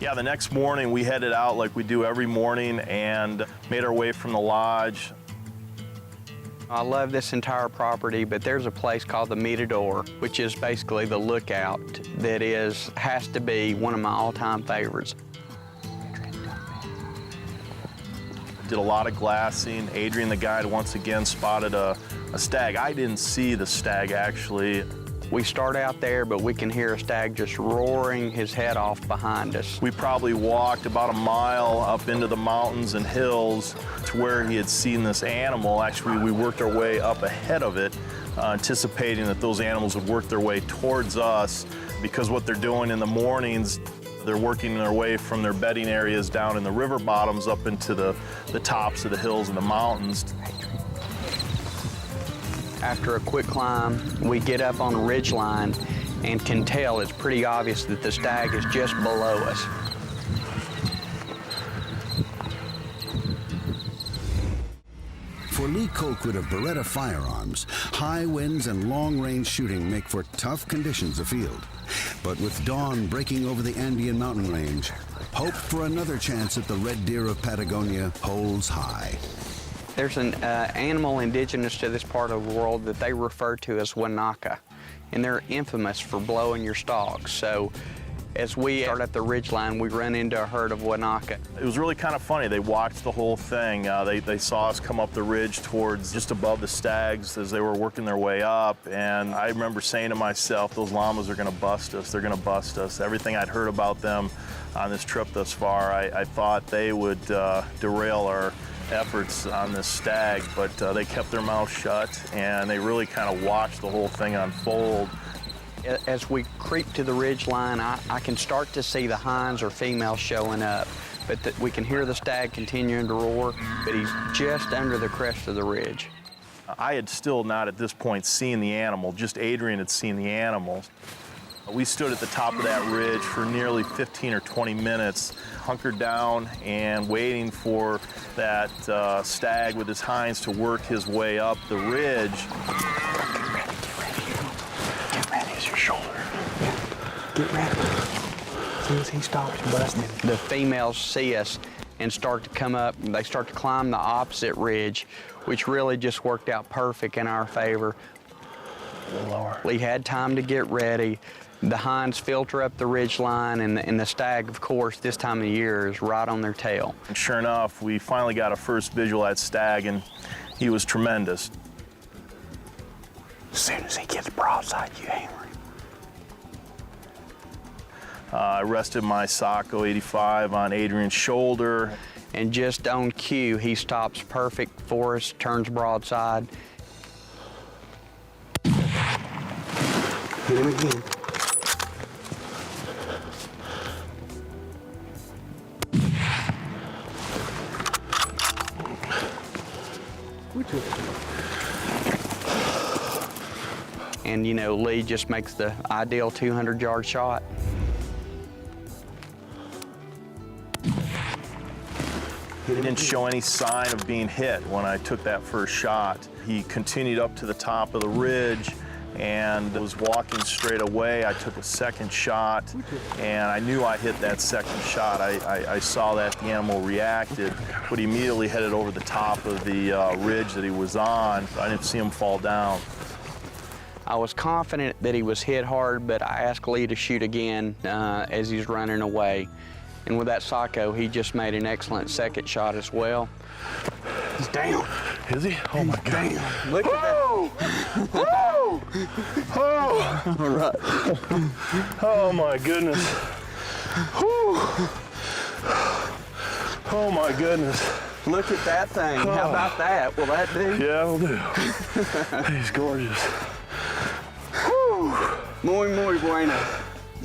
Yeah, the next morning we headed out like we do every morning and made our way from the lodge. I love this entire property, but there's a place called the Mirador, which is basically the lookout that has to be one of my all-time favorites. Did a lot of glassing. Adrian, the guide, once again spotted a stag. I didn't see the stag, actually. We start out there, but we can hear a stag just roaring his head off behind us. We probably walked about a mile up into the mountains and hills to where he had seen this animal. Actually, we worked our way up ahead of it, anticipating that those animals would work their way towards us, because what they're doing in the mornings, they're working their way from their bedding areas down in the river bottoms up into the tops of the hills and the mountains. After a quick climb, we get up on a ridge line and can tell it's pretty obvious that the stag is just below us. For Lee Colquitt of Beretta Firearms, high winds and long-range shooting make for tough conditions afield. But with dawn breaking over the Andean mountain range, hope for another chance at the red deer of Patagonia holds high. There's an animal indigenous to this part of the world that they refer to as wanaka, and they're infamous for blowing your stalks. So as we start up the ridgeline, we run into a herd of wanaka. It was really kind of funny. They watched the whole thing. They saw us come up the ridge towards just above the stags as they were working their way up. And I remember saying to myself, those llamas are going to bust us. They're going to bust us. Everything I'd heard about them on this trip thus far, I thought they would derail our efforts on this stag, but they kept their mouths shut and they really kind of watched the whole thing unfold. As we creep to the ridge line, I can start to see the hinds or females showing up, but we can hear the stag continuing to roar, but he's just under the crest of the ridge. I had still not at this point seen the animal, just Adrian had seen the animal. We stood at the top of that ridge for nearly 15 or 20 minutes, hunkered down and waiting for that stag with his hinds to work his way up the ridge. Get ready, it's your shoulder. Get ready. As soon as he stops busting. The females see us and start to come up, they start to climb the opposite ridge, which really just worked out perfect in our favor. A little lower. Lee had time to get ready. The hinds filter up the ridge line, and the stag, of course, this time of year is right on their tail. And sure enough, we finally got a first visual at stag, and he was tremendous. As soon as he gets broadside, you hammer him. I rested my Socko 85 on Adrian's shoulder. And just on cue, he stops perfect for us, turns broadside. Hit him again. And, you know, Lee just makes the ideal 200-yard shot. He didn't show any sign of being hit when I took that first shot. He continued up to the top of the ridge and was walking straight away. I took a second shot, and I knew I hit that second shot. I saw that the animal reacted, but he immediately headed over the top of the ridge that he was on. I didn't see him fall down. I was confident that he was hit hard, but I asked Lee to shoot again as he's running away. And with that Socko, he just made an excellent second shot as well. He's down. Is he? Oh my God. Damn. Look at that. Oh! Oh! All right. Oh my goodness. Whew. Oh my goodness. Look at that thing. Oh. How about that? Will that do? Yeah, it'll do. He's gorgeous. Whew. Muy bueno.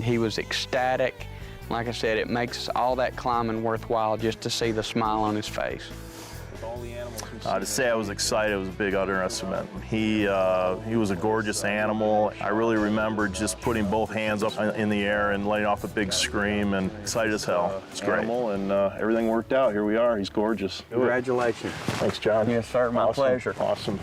He was ecstatic. Like I said, it makes all that climbing worthwhile just to see the smile on his face. To say I was excited was a big underestimate. He was a gorgeous animal. I really remember just putting both hands up in the air and letting off a big scream, and excited as hell. It's great. And everything worked out. Here we are. He's gorgeous. Congratulations. Thanks, John. Yes, sir. My pleasure. Awesome.